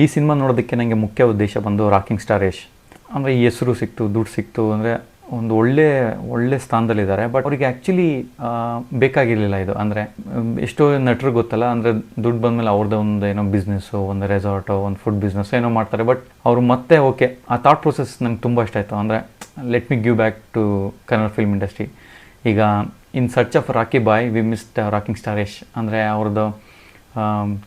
ಈ ಸಿನಿಮಾ ನೋಡೋದಕ್ಕೆ ನನಗೆ ಮುಖ್ಯ ಉದ್ದೇಶ ಬಂದು ರಾಕಿಂಗ್ ಸ್ಟಾರ್ ಯಶ್. ಅಂದರೆ ಈ ಹೆಸರು ಸಿಕ್ತು, ದುಡ್ಡು ಸಿಕ್ತು, ಅಂದರೆ ಒಂದು ಒಳ್ಳೆ ಸ್ಥಾನದಲ್ಲಿದ್ದಾರೆ. ಬಟ್ ಅವರಿಗೆ ಆ್ಯಕ್ಚುಲಿ ಬೇಕಾಗಿರಲಿಲ್ಲ ಇದು. ಅಂದರೆ ಎಷ್ಟೋ ನಟರು ಗೊತ್ತಲ್ಲ, ಅಂದರೆ ದುಡ್ಡು ಬಂದಮೇಲೆ ಅವ್ರದ್ದು ಒಂದು ಏನೋ ಬಿಸ್ನೆಸ್ಸು, ಒಂದು ರೆಸಾರ್ಟು, ಒಂದು ಫುಡ್ ಬಿಸ್ನೆಸ್ ಏನೋ ಮಾಡ್ತಾರೆ. ಬಟ್ ಅವರು ಮತ್ತೆ ಓಕೆ, ಆ ಥಾಟ್ ಪ್ರೊಸೆಸ್ ನಂಗೆ ತುಂಬ ಇಷ್ಟ ಆಯಿತು. ಅಂದರೆ let me give back to Kannada film industry. ಈಗ in search of Rocky boy we missed rocking star Yash. ಅಂದರೆ ಅವ್ರದ್ದು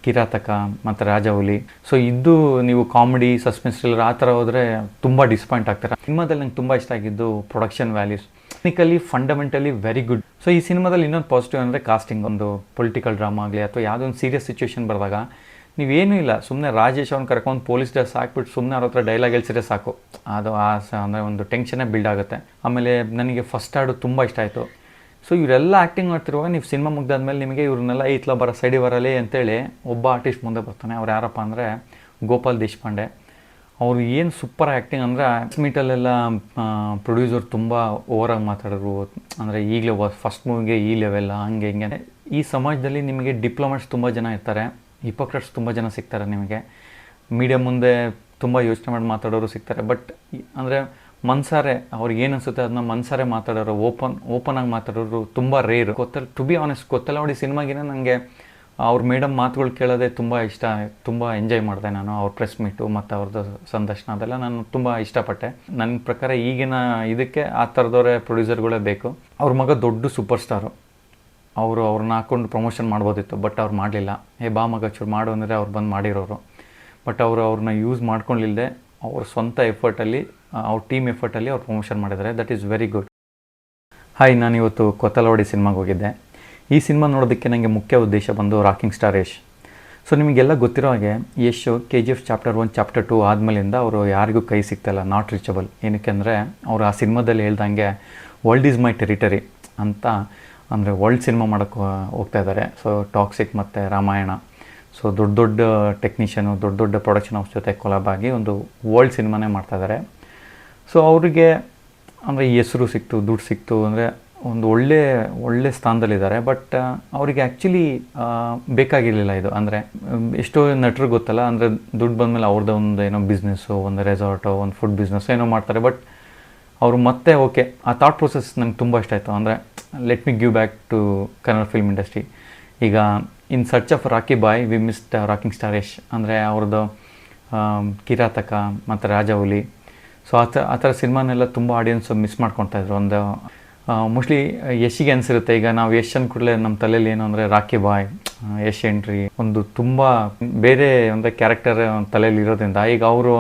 ಕಿರಾತಕ ಮತ್ತು ರಾಜಾಹುಲಿ. ಸೊ ಇದು ನೀವು ಕಾಮಿಡಿ, ಸಸ್ಪೆನ್ಸ್ ಥ್ರಿಲ್ಲರ್ ಆ ಥರ ಹೋದರೆ ತುಂಬ ಡಿಸಪಾಯಿಂಟ್ ಆಗ್ತಾರೆ. ಸಿನಿಮಾದಲ್ಲಿ ನಂಗೆ ತುಂಬ ಇಷ್ಟ ಆಗಿದ್ದು production values, technically fundamentally very good. So ಈ ಸಿನಿಮಾದಲ್ಲಿ ಇನ್ನೊಂದು ಪಾಸಿಟಿವ್ ಅಂದರೆ ಕಾಸ್ಟಿಂಗ್. ಒಂದು ಪೊಲಿಟಿಕಲ್ ಡ್ರಾಮಾ ಆಗಲಿ ಅಥವಾ ಯಾವುದೋ ಒಂದು ಸೀರಿಯಸ್ ಸಿಚುವೇಶನ್ ಬರೆದಾಗ ನೀವೇನೂ ಇಲ್ಲ, ಸುಮ್ಮನೆ ರಾಜೇಶ್ ಅವ್ನು ಕರ್ಕೊಂಡು ಪೊಲೀಸ್ ಡ್ರೆಸ್ ಹಾಕ್ಬಿಟ್ಟು ಸುಮ್ಮನೆ ಅವ್ರ ಹತ್ರ ಡೈಲಾಗ್ ಹೇಳ್ಸಿದ್ರೆ ಸಾಕು, ಅದು ಅಂದರೆ ಒಂದು ಟೆನ್ಷನ್ನೇ ಬಿಲ್ಡ್ ಆಗುತ್ತೆ. ಆಮೇಲೆ ನನಗೆ ಫಸ್ಟ್ ಹಾಡು ತುಂಬ ಇಷ್ಟ ಆಯಿತು. ಸೊ ಇವರೆಲ್ಲ ಆ್ಯಕ್ಟಿಂಗ್ ಮಾಡ್ತಿರುವಾಗ ನೀವು ಸಿನಿಮಾ ಮುಗ್ದಾದ್ಮೇಲೆ ನಿಮಗೆ ಇವ್ರನ್ನೆಲ್ಲ ಇತ್ಲ ಬರೋ ಸೈಡಿ ಬರಲಿ ಅಂತೇಳಿ ಒಬ್ಬ ಆರ್ಟಿಸ್ಟ್ ಮುಂದೆ ಬರ್ತಾನೆ. ಅವ್ರು ಯಾರಪ್ಪ ಅಂದರೆ ಗೋಪಾಲ್ ದೇಶಪಾಂಡೆ. ಅವರು ಏನು ಸೂಪರ್ ಆ್ಯಕ್ಟಿಂಗ್ ಅಂದರೆ ಮೀಟಲ್ಲೆಲ್ಲ ಪ್ರೊಡ್ಯೂಸರ್ ತುಂಬ ಓವರಾಗಿ ಮಾತಾಡೋರು. ಅಂದರೆ ಈಗಲೇ ಫಸ್ಟ್ ಮೂವಿಗೆ ಈ ಲೆವೆಲ್ಲ ಹಂಗೆ ಹಿಂಗೆ. ಈ ಸಮಾಜದಲ್ಲಿ ನಿಮಗೆ ಡಿಪ್ಲೊಮ್ಯಾಟ್ಸ್ ತುಂಬ ಜನ ಇರ್ತಾರೆ, ಹಿಪೋಕ್ರೆಟ್ಸ್ ತುಂಬ ಜನ ಸಿಗ್ತಾರೆ. ನಿಮಗೆ ಮೀಡಿಯಾ ಮುಂದೆ ತುಂಬ ಯೋಚನೆ ಮಾಡಿ ಮಾತಾಡೋರು ಸಿಗ್ತಾರೆ. ಬಟ್ ಅಂದರೆ ಮನ್ಸಾರೆ ಅವ್ರಿಗೆ ಏನು ಅನಿಸುತ್ತೆ ಅದನ್ನ ಮನ್ಸಾರೆ ಮಾತಾಡೋರು, ಓಪನ್ ಆಗಿ ಮಾತಾಡೋರು ತುಂಬ ರೇರು. ಟು ಬಿ ಆನೆಸ್ಟ್ ಗೊತ್ತಲ್ಲ ನೋಡಿ, ಸಿನಿಮಾಗಿನ ನನಗೆ ಅವ್ರ ಮೇಡಮ್ ಮಾತುಗಳು ಕೇಳೋದೇ ತುಂಬ ಇಷ್ಟ, ತುಂಬ ಎಂಜಾಯ್ ಮಾಡಿದೆ ನಾನು. ಅವ್ರ ಪ್ರೆಸ್ ಮೀಟು ಮತ್ತು ಅವ್ರದ್ದು ಸಂದರ್ಶನ ಅದೆಲ್ಲ ನಾನು ತುಂಬ ಇಷ್ಟಪಟ್ಟೆ. ನನ್ನ ಪ್ರಕಾರ ಈಗಿನ ಇದಕ್ಕೆ ಆ ಥರದವರೇ ಪ್ರೊಡ್ಯೂಸರ್ಗಳೇ ಬೇಕು. ಅವ್ರ ಮಗ ದೊಡ್ಡ ಸೂಪರ್ ಸ್ಟಾರು, ಅವ್ರನ್ನ ಹಾಕ್ಕೊಂಡು ಪ್ರಮೋಷನ್ ಮಾಡ್ಬೋದಿತ್ತು. ಬಟ್ ಅವ್ರು ಮಾಡಲಿಲ್ಲ. ಬಾ ಮಗ ಚೂರು ಮಾಡು ಅಂದರೆ ಅವ್ರು ಬಂದು ಮಾಡಿರೋರು. ಬಟ್ ಅವ್ರನ್ನ ಯೂಸ್ ಮಾಡ್ಕೊಳ್ಳಿಲ್ಲದೆ ಅವ್ರ ಸ್ವಂತ ಎಫರ್ಟಲ್ಲಿ, ಅವ್ರ ಟೀಮ್ ಎಫರ್ಟಲ್ಲಿ ಅವ್ರು ಪ್ರಮೋಷನ್ ಮಾಡಿದ್ದಾರೆ. That is very good. Hi, ನಾನಿವತ್ತು ಕೊತ್ತಲವಾಡಿ ಸಿನಿಮಾಗೆ ಹೋಗಿದ್ದೆ. ಈ ಸಿನಿಮಾ ನೋಡೋದಕ್ಕೆ ನನಗೆ ಮುಖ್ಯ ಉದ್ದೇಶ ಬಂದು ರಾಕಿಂಗ್ ಸ್ಟಾರ್ ಯಶ್. ಸೊ ನಿಮಗೆಲ್ಲ ಗೊತ್ತಿರೋ ಹಾಗೆ ಯಶ್ KGF ಚಾಪ್ಟರ್ 1 ಚಾಪ್ಟರ್ 2 ಆದಮೇಲಿಂದ ಅವರು ಯಾರಿಗೂ ಕೈ ಸಿಗ್ತಾಯಿಲ್ಲ, ನಾಟ್ ರೀಚಬಲ್. ಏನಕ್ಕೆ ಅಂದರೆ ಅವರು ಆ ಸಿನಿಮಾದಲ್ಲಿ ಹೇಳ್ದಂಗೆ ವರ್ಲ್ಡ್ ಈಸ್ ಮೈ ಟೆರಿಟರಿ ಅಂತ, ಅಂದರೆ ವರ್ಲ್ಡ್ ಸಿನಿಮಾ ಮಾಡೋಕ್ಕೆ ಹೋಗ್ತಾ ಇದ್ದಾರೆ. ಸೊ ಟಾಕ್ಸಿಕ್ ಮತ್ತು ರಾಮಾಯಣ, ಸೊ ದೊಡ್ಡ ಟೆಕ್ನಿಷಿಯನು, ದೊಡ್ಡ ಪ್ರೊಡಕ್ಷನ್ ಹೌಸ್ ಜೊತೆ ಕೊಲಾಬ್ ಆಗಿ ಒಂದು ವರ್ಲ್ಡ್ ಸಿನಿಮಾನೇ ಮಾಡ್ತಾಯಿದ್ದಾರೆ. ಸೊ ಅವರಿಗೆ ಅಂದರೆ ಈ ಹೆಸರು ಸಿಕ್ತು, ದುಡ್ಡು ಸಿಕ್ತು, ಅಂದರೆ ಒಂದು ಒಳ್ಳೆ ಸ್ಥಾನದಲ್ಲಿದ್ದಾರೆ. ಬಟ್ ಅವರಿಗೆ ಆ್ಯಕ್ಚುಲಿ ಬೇಕಾಗಿರಲಿಲ್ಲ ಇದು. ಅಂದರೆ ಎಷ್ಟೋ ನಟರು ಗೊತ್ತಲ್ಲ, ಅಂದರೆ ದುಡ್ಡು ಬಂದಮೇಲೆ ಅವ್ರದ್ದು ಒಂದು ಏನೋ ಬಿಸ್ನೆಸ್ಸು, ಒಂದು ರೆಸಾರ್ಟು, ಒಂದು ಫುಡ್ ಬಿಸ್ನೆಸ್ ಏನೋ ಮಾಡ್ತಾರೆ. ಬಟ್ ಅವರು ಮತ್ತೆ ಓಕೆ, ಆ ಥಾಟ್ ಪ್ರೊಸೆಸ್ ನಂಗೆ ತುಂಬ ಇಷ್ಟ ಆಯಿತು. ಅಂದರೆ let me give back to Kannada film industry. ಈಗ in search of Rocky boy we missed rocking star Yash. ಅಂದರೆ ಅವ್ರದ್ದು ಕಿರಾತಕ ಮತ್ತು ರಾಜಾಹುಲಿ. ಸೊ ಆ ಥರ ಸಿನಿಮಾನೆಲ್ಲ ತುಂಬ ಆಡಿಯನ್ಸು ಮಿಸ್ ಮಾಡ್ಕೊತಾಯಿದ್ರು. ಒಂದು ಮೋಸ್ಟ್ಲಿ ಯಶ್ಗೆ ಅನಿಸಿರುತ್ತೆ, ಈಗ ನಾವು ಯಶ್ ಅಂದ್ಕೂಡಲೇ ನಮ್ಮ ತಲೆಯಲ್ಲಿ ಏನು ಅಂದರೆ ರಾಕಿ ಬಾಯ್, ಯಶ್ ಎಂಟ್ರಿ ಒಂದು ತುಂಬ ಬೇರೆ ಒಂದು ಕ್ಯಾರೆಕ್ಟರ್ ತಲೆಯಲ್ಲಿ ಇರೋದ್ರಿಂದ ಈಗ ಅವರು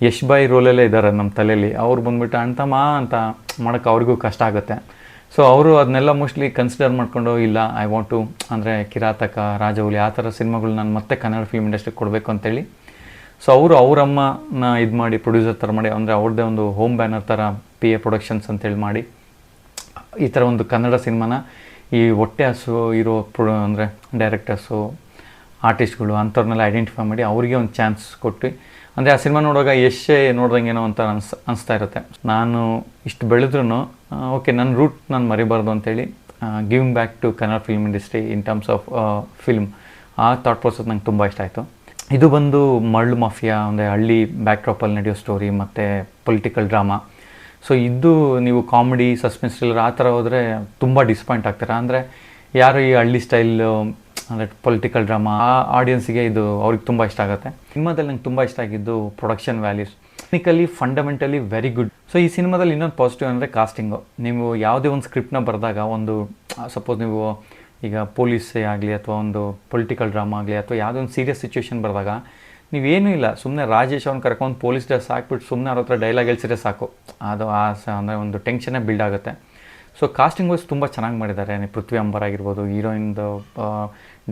ಯಶ್ ಬಾಯ್ ರೋಲಲ್ಲೇ ಇದ್ದಾರೆ ನಮ್ಮ ತಲೆಯಲ್ಲಿ. ಅವ್ರು ಬಂದುಬಿಟ್ಟು ಅಣ್ತಮ್ಮ ಅಂತ ಮಾಡೋಕ್ಕೆ ಅವ್ರಿಗೂ ಕಷ್ಟ ಆಗುತ್ತೆ. ಸೊ ಅವರು ಅದನ್ನೆಲ್ಲ ಮೋಸ್ಟ್ಲಿ ಕನ್ಸಿಡರ್ ಮಾಡಿಕೊಂಡು, ಇಲ್ಲ ಐ ವಾಂಟ್ ಟು ಅಂದರೆ ಕಿರಾತಕ, ರಾಜಾಹುಲಿ ಆ ಥರ ಸಿನಿಮಾಗಳು ನಾನು ಮತ್ತೆ ಕನ್ನಡ ಫಿಲ್ಮ್ ಇಂಡಸ್ಟ್ರಿಗೆ ಕೊಡಬೇಕು ಅಂತೇಳಿ. ಸೊ ಅವರಮ್ಮನ ಇದು ಮಾಡಿ ಪ್ರೊಡ್ಯೂಸರ್ ಥರ ಮಾಡಿ, ಅಂದರೆ ಅವ್ರದ್ದೇ ಒಂದು ಹೋಮ್ ಬ್ಯಾನರ್ ಥರ PA ಪ್ರೊಡಕ್ಷನ್ಸ್ ಅಂತೇಳಿ ಮಾಡಿ ಈ ಥರ ಒಂದು ಕನ್ನಡ ಸಿನಿಮಾನ ಈ ಹೊಟ್ಟೆ ಹಸು ಇರೋ ಅಂದರೆ ಡೈರೆಕ್ಟರ್ಸು, ಆರ್ಟಿಸ್ಟ್ಗಳು ಅಂಥವ್ರನ್ನೆಲ್ಲ ಐಡೆಂಟಿಫೈ ಮಾಡಿ ಅವರಿಗೆ ಒಂದು ಚಾನ್ಸ್ ಕೊಟ್ಟು, ಅಂದರೆ ಆ ಸಿನಿಮಾ ನೋಡುವಾಗ ಯಶೇ ನೋಡ್ದಂಗೇನೋ ಅಂತ ಅನಿಸ್ತಾ ಇರುತ್ತೆ. ನಾನು ಇಷ್ಟು ಬೆಳೆದ್ರೂ ಓಕೆ, ನನ್ನ ರೂಟ್ ನಾನು ಮರಿಬಾರ್ದು ಅಂತೇಳಿ giving back to Kannada film industry in terms of film, ಆ ಥಾಟ್ ಪ್ರೊಸೆಸ್ ನಂಗೆ ತುಂಬ ಇಷ್ಟ ಆಯಿತು. ಇದು ಬಂದು ಮರಳು ಮಾಫಿಯಾ, ಅಂದರೆ ಹಳ್ಳಿ ಬ್ಯಾಕ್ಡ್ರಾಪಲ್ಲಿ ನಡೆಯೋ ಸ್ಟೋರಿ ಮತ್ತು ಪೊಲಿಟಿಕಲ್ ಡ್ರಾಮಾ. ಸೊ ಇದು ನೀವು ಕಾಮಿಡಿ, ಸಸ್ಪೆನ್ಸ್ ಥ್ರಿಲ್ಲರ್ ಆ ಥರ ಹೋದರೆ ತುಂಬ ಡಿಸಪಾಯಿಂಟ್ ಆಗ್ತಾರೆ. ಅಂದರೆ ಯಾರು ಈ ಹಳ್ಳಿ ಸ್ಟೈಲು ಅಂದರೆ ಪೊಲಿಟಿಕಲ್ ಡ್ರಾಮಾ ಆ ಆಡಿಯನ್ಸಿಗೆ ಇದು ಅವ್ರಿಗೆ ತುಂಬ ಇಷ್ಟ ಆಗುತ್ತೆ. ಸಿನಿಮಾದಲ್ಲಿ ನಂಗೆ ತುಂಬ ಇಷ್ಟ ಆಗಿದ್ದು production values, technically fundamentally very good. So ಈ ಸಿನಿಮಾದಲ್ಲಿ ಇನ್ನೊಂದು ಪಾಸಿಟಿವ್ ಅಂದರೆ ಕಾಸ್ಟಿಂಗು. ನೀವು ಯಾವುದೇ ಒಂದು ಸ್ಕ್ರಿಪ್ಟ್ನ ಬರೆದಾಗ, ಒಂದು ಸಪೋಸ್ ನೀವು ಈಗ ಪೊಲೀಸೇ ಆಗಲಿ ಅಥವಾ ಒಂದು ಪೊಲಿಟಿಕಲ್ ಡ್ರಾಮಾ ಆಗಲಿ ಅಥವಾ ಯಾವುದೋ ಒಂದು ಸೀರಿಯಸ್ ಸಿಚುವೇಶನ್ ಬರೆದಾಗ ನೀವೇನೂ ಇಲ್ಲ, ಸುಮ್ಮನೆ ರಾಜೇಶ್ ಅವ್ನು ಕರ್ಕೊಂಡು ಪೊಲೀಸ್ ಡ್ರೆಸ್ ಹಾಕ್ಬಿಟ್ಟು ಸುಮ್ಮನೆ ಅವ್ರ ಹತ್ರ ಡೈಲಾಗ್ ಹೇಳ್ಸಿದ್ರೆ ಸಾಕು, ಅದು ಅಂದರೆ ಒಂದು ಟೆನ್ಷನ್ನೇ ಬಿಲ್ಡ್ ಆಗುತ್ತೆ. ಸೊ ಕಾಸ್ಟಿಂಗ್ ವೈಸ್ ತುಂಬ ಚೆನ್ನಾಗಿ ಮಾಡಿದ್ದಾರೆ. ಪೃಥ್ವಿ ಅಂಬರ್ ಆಗಿರ್ಬೋದು, ಹೀರೋಯಿನ್ದು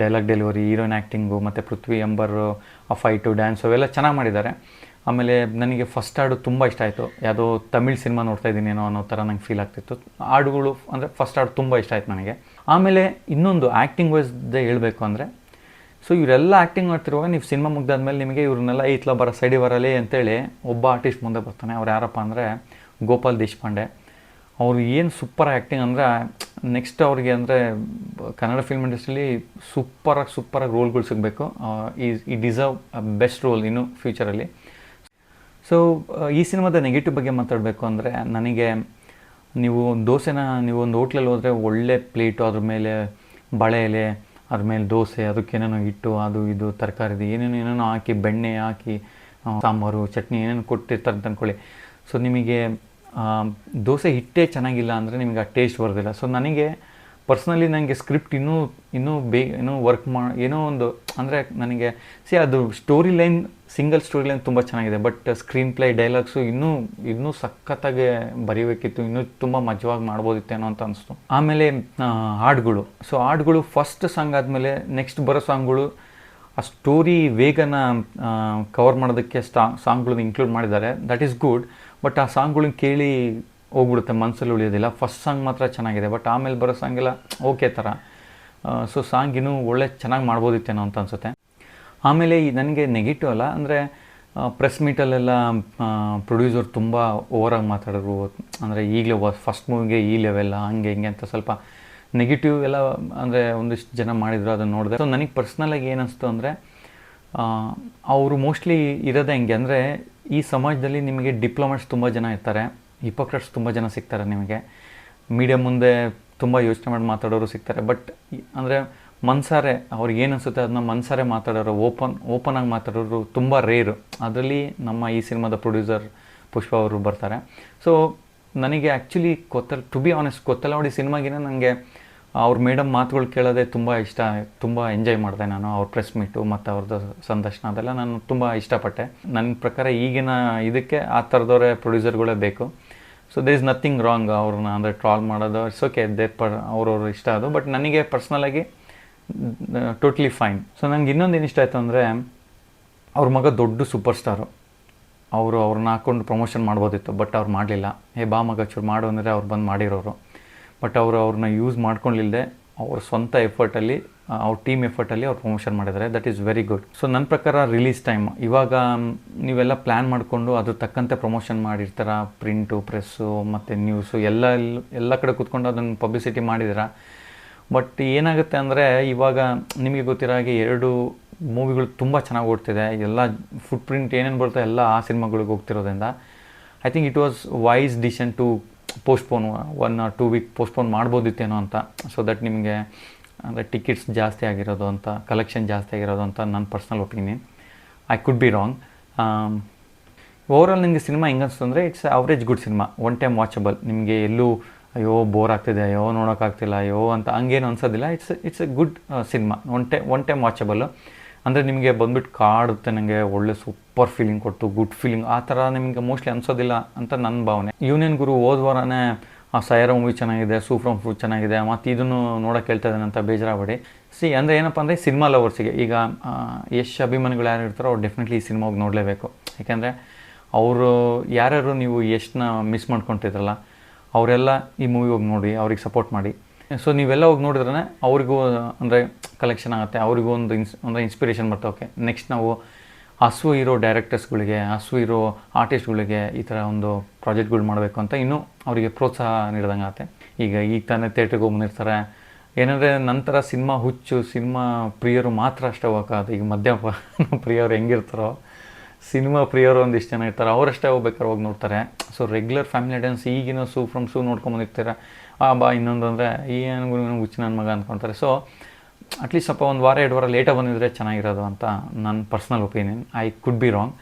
ಡೈಲಾಗ್ ಡೆಲಿವರಿ, ಹೀರೋಯಿನ್ ಆ್ಯಕ್ಟಿಂಗು ಮತ್ತು ಪೃಥ್ವಿ ಅಂಬರ್ ಆ ಫೈಟು, ಡ್ಯಾನ್ಸು ಅವೆಲ್ಲ ಚೆನ್ನಾಗಿ ಮಾಡಿದ್ದಾರೆ. ಆಮೇಲೆ ನನಗೆ ಫಸ್ಟ್ ಹಾಡು ತುಂಬ ಇಷ್ಟ ಆಯಿತು. ಯಾವುದೋ ತಮಿಳ್ ಸಿನಿಮಾ ನೋಡ್ತಾ ಇದ್ದೀನೇನೋ ಅನ್ನೋ ಥರ ನಂಗೆ ಫೀಲ್ ಆಗ್ತಿತ್ತು. ಹಾಡುಗಳು ಅಂದರೆ ಫಸ್ಟ್ ಹಾಡು ತುಂಬ ಇಷ್ಟ ಆಯಿತು ನನಗೆ. ಆಮೇಲೆ ಇನ್ನೊಂದು ಆ್ಯಕ್ಟಿಂಗ್ ವೈಸ್ದೇ ಹೇಳಬೇಕು ಅಂದರೆ, ಸೊ ಇವರೆಲ್ಲ ಆ್ಯಕ್ಟಿಂಗ್ ಮಾಡ್ತಿರುವಾಗ ನೀವು ಸಿನಿಮಾ ಮುಗ್ದಾದ್ಮೇಲೆ ನಿಮಗೆ ಇವ್ರನ್ನೆಲ್ಲ ಇತ್ಲ ಬರೋ ಸೈಡಿ ಬರಲಿ ಅಂತೇಳಿ ಒಬ್ಬ ಆರ್ಟಿಸ್ಟ್ ಮುಂದೆ ಬರ್ತಾನೆ. ಅವ್ರು ಯಾರಪ್ಪ ಅಂದರೆ ಗೋಪಾಲ್ ದೇಶಪಾಂಡೆ. ಅವರು ಏನು ಸೂಪರ್ ಆ್ಯಕ್ಟಿಂಗ್ ಅಂದರೆ ನೆಕ್ಸ್ಟ್ ಅವ್ರಿಗೆ ಅಂದರೆ ಕನ್ನಡ ಫಿಲ್ಮ್ ಇಂಡಸ್ಟ್ರಿಲಿ ಸೂಪರಾಗಿ ರೋಲ್ಗಳು ಸಿಗಬೇಕು. ಈ ಡಿಸರ್ವ್ ಬೆಸ್ಟ್ ರೋಲ್ ಇನ್ನು ಫ್ಯೂಚರಲ್ಲಿ. ಸೊ ಈ ಸಿನಿಮಾದ ನೆಗೆಟಿವ್ ಬಗ್ಗೆ ಮಾತಾಡಬೇಕು ಅಂದರೆ, ನನಗೆ ನೀವು ದೋಸೆನ ನೀವು ಒಂದು ಹೋಟ್ಲಲ್ಲಿ ಹೋದರೆ ಒಳ್ಳೆ ಪ್ಲೇಟು, ಅದ್ರ ಮೇಲೆ ಬಾಳೆ ಎಲೆ, ಅದ್ರ ಮೇಲೆ ದೋಸೆ, ಅದಕ್ಕೇನೇನೋ ಹಿಟ್ಟು, ಅದು ಇದು ತರಕಾರಿ ಏನೇನೋ ಹಾಕಿ, ಬೆಣ್ಣೆ ಹಾಕಿ, ಸಾಂಬಾರು ಚಟ್ನಿ ಏನೇನು ಕೊಟ್ಟಿರ್ತಾರೆ ಅಂತ ಅಂದ್ಕೊಳ್ಳಿ. ಸೊ ನಿಮಗೆ ದೋಸೆ ಹಿಟ್ಟೇ ಚೆನ್ನಾಗಿಲ್ಲ ಅಂದರೆ ನಿಮಗೆ ಆ ಟೇಸ್ಟ್ ಬರೋದಿಲ್ಲ. ಸೊ ನನಗೆ ಪರ್ಸ್ನಲಿ ನನಗೆ ಸ್ಕ್ರಿಪ್ಟ್ ಇನ್ನೂ ವರ್ಕ್ ಏನೋ ಒಂದು ಅಂದರೆ ನನಗೆ ಅದು ಸಿಂಗಲ್ ಸ್ಟೋರಿ ಲೈನ್ ತುಂಬ ಚೆನ್ನಾಗಿದೆ, ಬಟ್ ಸ್ಕ್ರೀನ್ ಪ್ಲೇ ಡೈಲಾಗ್ಸು ಇನ್ನೂ ಸಖತ್ತಾಗಿ ಬರೀಬೇಕಿತ್ತು, ಇನ್ನೂ ತುಂಬ ಮಜವಾಗಿ ಮಾಡ್ಬೋದಿತ್ತೇನೋ ಅಂತ ಅನಿಸ್ತು. ಆಮೇಲೆ ಹಾಡುಗಳು. ಸೊ ಹಾಡುಗಳು ಫಸ್ಟ್ ಸಾಂಗ್ ಆದಮೇಲೆ ನೆಕ್ಸ್ಟ್ ಬರೋ ಸಾಂಗ್ಗಳು ಆ ಸ್ಟೋರಿ ವೇಗನ ಕವರ್ ಮಾಡೋದಕ್ಕೆ ಸಾಂಗ್ಗಳನ್ನ ಇನ್ಕ್ಲೂಡ್ ಮಾಡಿದ್ದಾರೆ. That is good. ಬಟ್ ಆ ಸಾಂಗ್ಗಳನ್ನ ಕೇಳಿ ಹೋಗ್ಬಿಡುತ್ತೆ, ಮನಸ್ಸಲ್ಲಿ ಉಳಿಯೋದಿಲ್ಲ. ಫಸ್ಟ್ ಸಾಂಗ್ ಮಾತ್ರ ಚೆನ್ನಾಗಿದೆ, ಬಟ್ ಆಮೇಲೆ ಬರೋ ಸಾಂಗೆಲ್ಲ ಓಕೆ ಥರ. ಸೊ ಸಾಂಗ್ ಇನ್ನೂ ಚೆನ್ನಾಗಿ ಮಾಡ್ಬೋದಿತ್ತೇನೋ ಅಂತ ಅನಿಸುತ್ತೆ. ಆಮೇಲೆ ನನಗೆ ನೆಗೆಟಿವ್ ಅಲ್ಲ, ಅಂದರೆ ಪ್ರೆಸ್ ಮೀಟಲ್ಲೆಲ್ಲ ಪ್ರೊಡ್ಯೂಸರ್ ತುಂಬ ಓವರಾಗಿ ಮಾತಾಡೋರು. ಅಂದರೆ ಈಗಲೇ ಫಸ್ಟ್ ಮೂವಿಗೆ ಈ ಲೆವೆಲ್ಲ ಹಂಗೆ ಹಿಂಗೆ ಅಂತ ಸ್ವಲ್ಪ ನೆಗೆಟಿವ್ ಎಲ್ಲ ಅಂದರೆ ಒಂದಿಷ್ಟು ಜನ ಮಾಡಿದ್ರು, ಅದನ್ನು ನೋಡಿದೆ. ಸೊ ನನಗೆ ಪರ್ಸ್ನಲಾಗಿ ಏನಿಸ್ತು ಅಂದರೆ, ಅವರು ಮೋಸ್ಟ್ಲಿ ಇರೋದೇ ಹೆಂಗೆ ಅಂದರೆ, ಈ ಸಮಾಜದಲ್ಲಿ ನಿಮಗೆ ಡಿಪ್ಲೊಮ್ಯಾಟ್ಸ್ ತುಂಬ ಜನ ಇರ್ತಾರೆ, ಹಿಪೋಕ್ರೆಟ್ಸ್ ತುಂಬ ಜನ ಸಿಗ್ತಾರೆ ನಿಮಗೆ, ಮೀಡಿಯಾ ಮುಂದೆ ತುಂಬ ಯೋಚನೆ ಮಾಡಿ ಮಾತಾಡೋರು ಸಿಗ್ತಾರೆ. ಬಟ್ ಅಂದರೆ ಮನ್ಸಾರೆ ಅವ್ರಿಗೆ ಏನು ಅನಿಸುತ್ತೆ ಅದನ್ನ ಮನ್ಸಾರೆ ಮಾತಾಡೋರು, ಓಪನ್ ಆಗಿ ಮಾತಾಡೋರು ತುಂಬ ರೇರು. ಅದರಲ್ಲಿ ನಮ್ಮ ಈ ಸಿನಿಮಾದ ಪ್ರೊಡ್ಯೂಸರ್ ಪುಷ್ಪ ಅವರು ಬರ್ತಾರೆ. ಸೊ ನನಗೆ actually to be honest Kothalavadi ಸಿನಿಮಾಗಿನ ನನಗೆ ಅವ್ರ ಮೇಡಮ್ ಮಾತುಗಳು ಕೇಳೋದೇ ತುಂಬ ಇಷ್ಟ, ತುಂಬ ಎಂಜಾಯ್ ಮಾಡಿದೆ ನಾನು. ಅವ್ರ ಪ್ರೆಸ್ ಮೀಟು ಮತ್ತು ಅವ್ರದ್ದು ಸಂದರ್ಶನ ಅದೆಲ್ಲ ನಾನು ತುಂಬ ಇಷ್ಟಪಟ್ಟೆ. ನನ್ನ ಪ್ರಕಾರ ಈಗಿನ ಇದಕ್ಕೆ ಆ ಥರದವರೇ ಪ್ರೊಡ್ಯೂಸರ್ಗಳೇ ಬೇಕು. So there is nothing wrong ಅವ್ರನ್ನ ಅಂದರೆ ಟ್ರಾಲ್ ಮಾಡೋದು, ಇಟ್ಸ್ ಓಕೆ, ಅವ್ರವ್ರ ಇಷ್ಟ ಅದು. ಬಟ್ ನನಗೆ ಪರ್ಸ್ನಲಾಗಿ ಟೋಟ್ಲಿ ಫೈನ್. ಸೊ ನನಗೆ ಇನ್ನೊಂದು ಏನು ಇಷ್ಟ ಆಯಿತು ಅಂದರೆ, ಅವ್ರ ಮಗ ದೊಡ್ಡ ಸೂಪರ್ ಸ್ಟಾರು, ಅವ್ರನ್ನ ಹಾಕ್ಕೊಂಡು ಪ್ರಮೋಷನ್ ಮಾಡ್ಬೋದಿತ್ತು, ಬಟ್ ಅವ್ರು ಮಾಡಲಿಲ್ಲ. ಬಾ ಮಗ ಚೂರು ಮಾಡು ಅಂದರೆ ಅವ್ರು ಬಂದು ಮಾಡಿರೋರು. ಬಟ್ ಅವ್ರನ್ನ ಯೂಸ್ ಮಾಡ್ಕೊಳ್ಳಿಲ್ಲದೆ ಅವ್ರ ಸ್ವಂತ ಎಫರ್ಟಲ್ಲಿ, ಅವ್ರ ಟೀಮ್ ಎಫರ್ಟಲ್ಲಿ ಅವ್ರು ಪ್ರಮೋಷನ್ ಮಾಡಿದ್ದಾರೆ. That is very good. So ನನ್ನ ಪ್ರಕಾರ ರಿಲೀಸ್ ಟೈಮ್ ಇವಾಗ ನೀವೆಲ್ಲ ಪ್ಲ್ಯಾನ್ ಮಾಡಿಕೊಂಡು ಅದ್ರ ತಕ್ಕಂತೆ ಪ್ರಮೋಷನ್ ಮಾಡಿರ್ತೀರ, ಪ್ರಿಂಟು, ಪ್ರೆಸ್ಸು ಮತ್ತು ನ್ಯೂಸು ಎಲ್ಲ ಕಡೆ ಕೂತ್ಕೊಂಡು ಅದನ್ನು ಪಬ್ಲಿಸಿಟಿ ಮಾಡಿದ್ದೀರ. ಬಟ್ ಏನಾಗುತ್ತೆ ಅಂದರೆ, ಇವಾಗ ನಿಮಗೆ ಗೊತ್ತಿರೋ ಹಾಗೆ 2 ಮೂವಿಗಳು ತುಂಬ ಚೆನ್ನಾಗಿ ಓಡ್ತಿದೆ. ಎಲ್ಲ ಫುಟ್ ಪ್ರಿಂಟ್ ಏನೇನು ಬರುತ್ತೆ ಎಲ್ಲ ಆ ಸಿನಿಮಾಗಳಿಗೆ ಹೋಗ್ತಿರೋದ್ರಿಂದ I think it was wise decision to postpone 1 or 2 week postpone ಮಾಡ್ಬೋದಿತ್ತೇನೋ ಅಂತ. ಸೊ ದಟ್ ನಿಮಗೆ ಅಂದರೆ ಟಿಕೆಟ್ಸ್ ಜಾಸ್ತಿ ಆಗಿರೋದು ಅಂತ, ಕಲೆಕ್ಷನ್ ಜಾಸ್ತಿ ಆಗಿರೋದು ಅಂತ ನನ್ನ personal opinion. I could be wrong. Overall ನಿಮಗೆ ಸಿನಿಮಾ ಹೆಂಗೆ ಅನಿಸ್ತು ಅಂದರೆ, it's average good cinema, one time watchable. ನಿಮಗೆ ಎಲ್ಲೂ ಅಯ್ಯೋ ಬೋರ್ ಆಗ್ತಿದೆ, ಅಯ್ಯೋ ನೋಡೋಕ್ಕಾಗ್ತಿಲ್ಲ, ಅಯ್ಯೋ ಅಂತ ಹಂಗೇನು ಅನ್ಸೋದಿಲ್ಲ. It's a good cinema, one time watchable. ಅಂದರೆ ನಿಮಗೆ ಬಂದುಬಿಟ್ಟು ಕಾಡುತ್ತೆ, ನನಗೆ ಒಳ್ಳೆ ಸೂಪರ್ ಫೀಲಿಂಗ್ ಕೊಟ್ಟು, ಗುಡ್ ಫೀಲಿಂಗ್ ಆ ಥರ ನಿಮಗೆ ಮೋಸ್ಟ್ಲಿ ಅನ್ಸೋದಿಲ್ಲ ಅಂತ ನನ್ನ ಭಾವನೆ. ಯೂನಿಯನ್ ಗುರು ಹೋದ ವಾರನೇ ಆ ಸೈರ ಮೂವಿ ಚೆನ್ನಾಗಿದೆ, ಸೂಫ್ರಮ್ ಫ್ರೂಟ್ ಚೆನ್ನಾಗಿದೆ, ಮತ್ತು ಇದನ್ನು ನೋಡೋಕೆ ಹೇಳ್ತಾ ಇದ್ದಾನೆ ಅಂತ ಬೇಜಾರಾಗಬೇಡಿ. ಅಂದರೆ ಏನಪ್ಪ ಅಂದರೆ, ಸಿನಿಮಾ ಲವರ್ಸಿಗೆ ಈಗ ಯಶ್ ಅಭಿಮಾನಿಗಳು ಯಾರು ಇರ್ತಾರೋ ಅವ್ರು ಡೆಫಿನೆಟ್ಲಿ ಈ ಸಿನಿಮಾ ಹೋಗಿ ನೋಡಲೇಬೇಕು. ಯಾಕೆಂದರೆ ಅವರು ಯಾರ್ಯಾರು ನೀವು ಯಶ್ನ ಮಿಸ್ ಮಾಡ್ಕೊತಿದ್ರಲ್ಲ ಅವರೆಲ್ಲ ಈ ಮೂವಿ ಹೋಗಿ ನೋಡಿ, ಅವ್ರಿಗೆ ಸಪೋರ್ಟ್ ಮಾಡಿ. ಸೊ ನೀವೆಲ್ಲ ಹೋಗಿ ನೋಡಿದ್ರೆ ಅವ್ರಿಗೂ ಅಂದರೆ ಕಲೆಕ್ಷನ್ ಆಗುತ್ತೆ, ಅವ್ರಿಗೂ ಒಂದು ಇನ್ಸ್ಪಿರೇಷನ್ ಬರ್ತವೆ. ಓಕೆ, ನೆಕ್ಸ್ಟ್ ನಾವು ಹಸು ಇರೋ ಡೈರೆಕ್ಟರ್ಸ್ಗಳಿಗೆ, ಹಸು ಇರೋ ಆರ್ಟಿಸ್ಟ್ಗಳಿಗೆ ಈ ಥರ ಒಂದು ಪ್ರಾಜೆಕ್ಟ್ಗಳು ಮಾಡಬೇಕು ಅಂತ ಇನ್ನೂ ಅವರಿಗೆ ಪ್ರೋತ್ಸಾಹ ನೀಡಿದಂಗೆ ಆಗುತ್ತೆ. ಈಗ ತಾನೇ ಥಿಯೇಟ್ರಿಗೆ ಹೋಗ್ಬಂದಿರ್ತಾರೆ, ಏನಂದರೆ ನಂತರ ಸಿನಿಮಾ ಹುಚ್ಚು, ಸಿನಿಮಾ ಪ್ರಿಯರು ಮಾತ್ರ ಅಷ್ಟೇ ಹೋಗೋಕ್ಕಾಗುತ್ತೆ. ಈಗ ಮದ್ಯಪ ಪ್ರಿಯರು ಹೆಂಗಿರ್ತಾರೋ, ಸಿನಿಮಾ ಪ್ರಿಯರು ಒಂದಿಷ್ಟು ಜನ ಇರ್ತಾರೆ, ಅವರಷ್ಟೇ ಹೋಗ್ಬೇಕಾದ್ರೆ ಹೋಗಿ ನೋಡ್ತಾರೆ. ಸೊ ರೆಗ್ಯುಲರ್ ಫ್ಯಾಮಿಲಿ ಆಡಿಯನ್ಸ್ ಈಗಿನ ಫ್ರಮ್ ನೋಡ್ಕೊಂಬಂದಿರ್ತಾರೆ, ಬಾ ಇನ್ನೊಂದು ಅಂದರೆ ಏನು ಹುಚ್ಚು ನನ್ನ ಮಗ ಅಂದ್ಕೊತಾರೆ. ಸೊ ಅಟ್ಲೀಸ್ಟ್ ಸ್ವಲ್ಪ 1 ವಾರ 2 ವಾರ ಲೇಟಾಗಿ ಬಂದಿದ್ರೆ ಚೆನ್ನಾಗಿರೋದು ಅಂತ ನನ್ನ personal opinion. I could be wrong.